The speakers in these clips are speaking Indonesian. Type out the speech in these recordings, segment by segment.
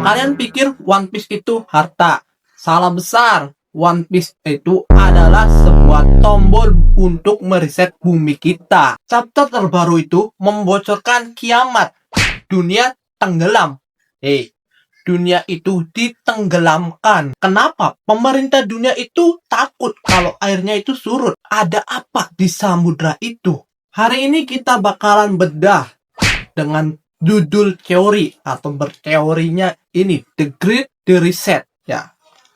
Kalian pikir One Piece itu harta? Salah besar. One Piece itu adalah sebuah tombol untuk mereset bumi kita. Chapter terbaru itu membocorkan kiamat. Dunia tenggelam. Dunia itu ditenggelamkan. Kenapa? Pemerintah dunia itu takut kalau airnya itu surut. Ada apa di samudra itu? Hari ini kita bakalan bedah dengan judul teori atau berteorinya ini The Great Reset ya.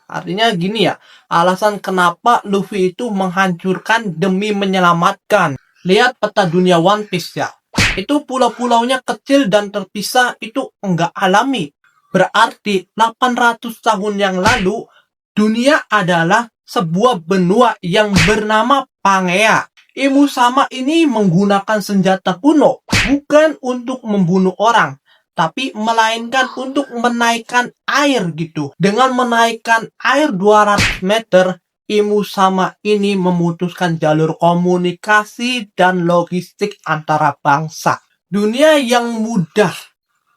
Artinya gini ya, alasan kenapa Luffy itu menghancurkan demi menyelamatkan. Lihat peta dunia One Piece ya. Itu pulau-pulaunya kecil dan terpisah, itu enggak alami. Berarti 800 tahun yang lalu dunia adalah sebuah benua yang bernama Pangea. Imu Sama ini menggunakan senjata kuno bukan untuk membunuh orang, tapi melainkan untuk menaikkan air gitu. Dengan menaikkan air 200 meter, Imu Sama ini memutuskan jalur komunikasi dan logistik antara bangsa. Dunia yang mudah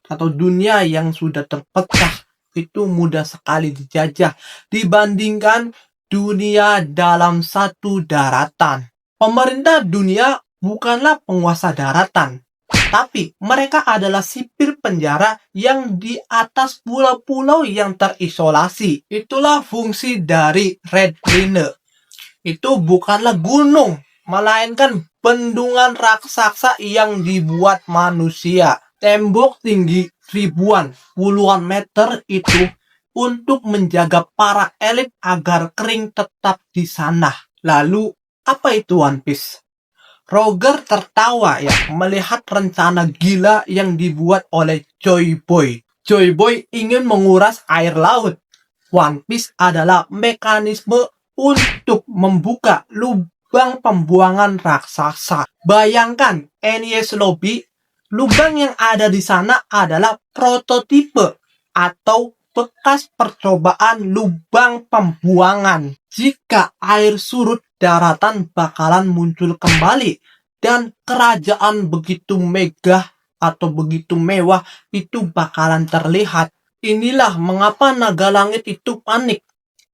atau dunia yang sudah terpecah itu mudah sekali dijajah dibandingkan dunia dalam satu daratan. Pemerintah dunia bukanlah penguasa daratan, tapi mereka adalah sipir penjara yang di atas pulau-pulau yang terisolasi. Itulah fungsi dari Red Line. Itu bukanlah gunung, melainkan bendungan raksasa yang dibuat manusia. Tembok tinggi ribuan, puluhan meter itu untuk menjaga para elit agar kering tetap di sana. Lalu, apa itu One Piece? Roger tertawa ya melihat rencana gila yang dibuat oleh Joy Boy. Joy Boy ingin menguras air laut. One Piece adalah mekanisme untuk membuka lubang pembuangan raksasa. Bayangkan Enies Lobby, lubang yang ada di sana adalah prototipe atau bekas percobaan lubang pembuangan. Jika air surut, daratan bakalan muncul kembali dan kerajaan begitu megah atau begitu mewah itu bakalan terlihat. Inilah mengapa naga langit itu panik,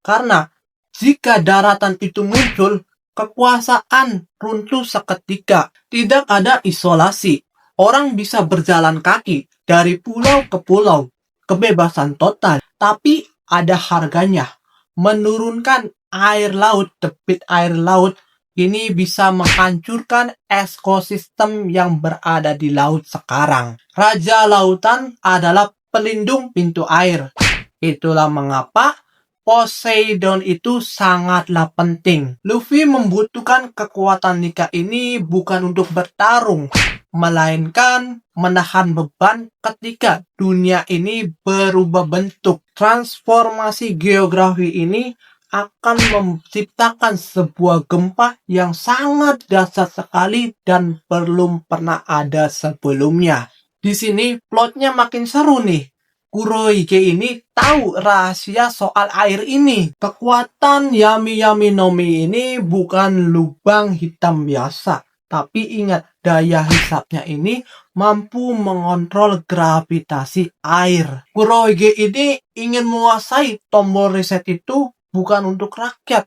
karena jika daratan itu muncul, kekuasaan runtuh seketika. Tidak ada isolasi, orang bisa berjalan kaki dari pulau ke pulau, kebebasan total. Tapi ada harganya. Menurunkan air laut, debit air laut ini bisa menghancurkan ekosistem yang berada di laut sekarang. Raja lautan adalah pelindung pintu air. Itulah mengapa Poseidon itu sangatlah penting. Luffy membutuhkan kekuatan Nika ini bukan untuk bertarung, melainkan menahan beban ketika dunia ini berubah bentuk. Transformasi geografi ini akan menciptakan sebuah gempa yang sangat dahsyat sekali dan belum pernah ada sebelumnya. Di sini plotnya makin seru nih. Kurohige ini tahu rahasia soal air ini. Kekuatan Yami Yami no Mi ini bukan lubang hitam biasa. Tapi ingat, daya hisapnya ini mampu mengontrol gravitasi air. Kurohige ini ingin menguasai tombol reset itu bukan untuk rakyat,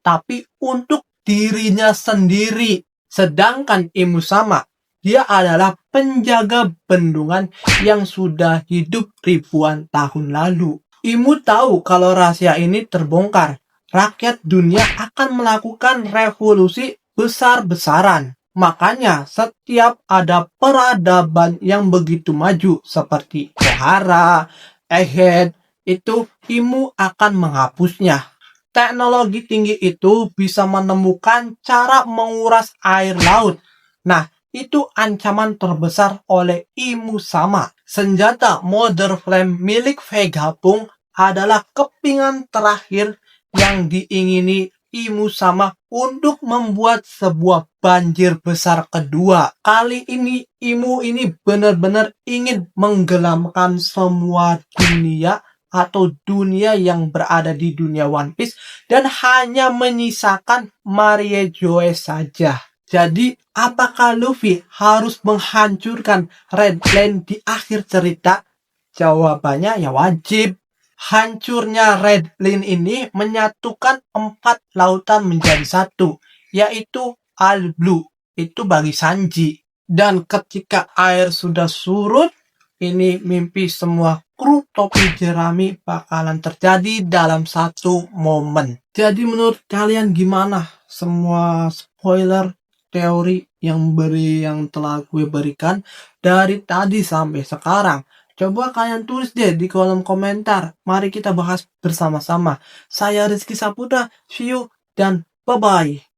tapi untuk dirinya sendiri. Sedangkan Imu Sama, dia adalah penjaga bendungan yang sudah hidup ribuan tahun lalu. Imu tahu kalau rahasia ini terbongkar, rakyat dunia akan melakukan revolusi besar-besaran. Makanya setiap ada peradaban yang begitu maju seperti Ohara, Egghead, itu Imu akan menghapusnya. Teknologi tinggi itu bisa menemukan cara menguras air laut. Nah, itu ancaman terbesar oleh Imu Sama. Senjata Mother Flame milik Vegapunk adalah kepingan terakhir yang diingini Imu Sama untuk membuat sebuah banjir besar kedua. Kali ini Imu ini benar-benar ingin menggelamkan semua dunia atau dunia yang berada di dunia One Piece dan hanya menyisakan Marie Joe saja. Jadi, apakah Luffy harus menghancurkan Red Line di akhir cerita? Jawabannya ya wajib. Hancurnya Red Line ini menyatukan 4 lautan menjadi satu, yaitu All Blue. Itu bagi Sanji. Dan ketika air sudah surut, ini mimpi semua kru topi jerami bakalan terjadi dalam satu momen. Jadi menurut kalian gimana semua spoiler teori yang telah gue berikan dari tadi sampai sekarang? Coba kalian tulis deh di kolom komentar. Mari kita bahas bersama-sama. Saya Rizky Saputra, see you dan bye-bye.